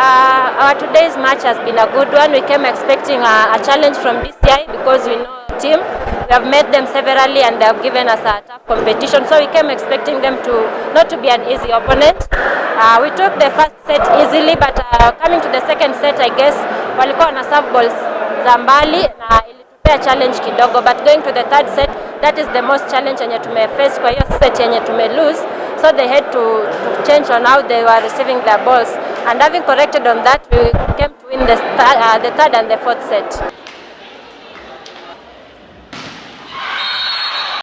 Our today's match has been a good one. We came expecting a challenge from DCI because we know the team. We have met them severally and they have given us a tough competition. So we came expecting them not to be an easy opponent. We took the first set easily, but coming to the second set, I guess walikuwa na serve balls za mbali na ilitupea challenge kidogo. But going to the third set, that is the most challenge yenye tumeface kwa hiyo set yenye lose. So they had to change on how they were receiving their balls. And having corrected on that, we came to win the third and the fourth set.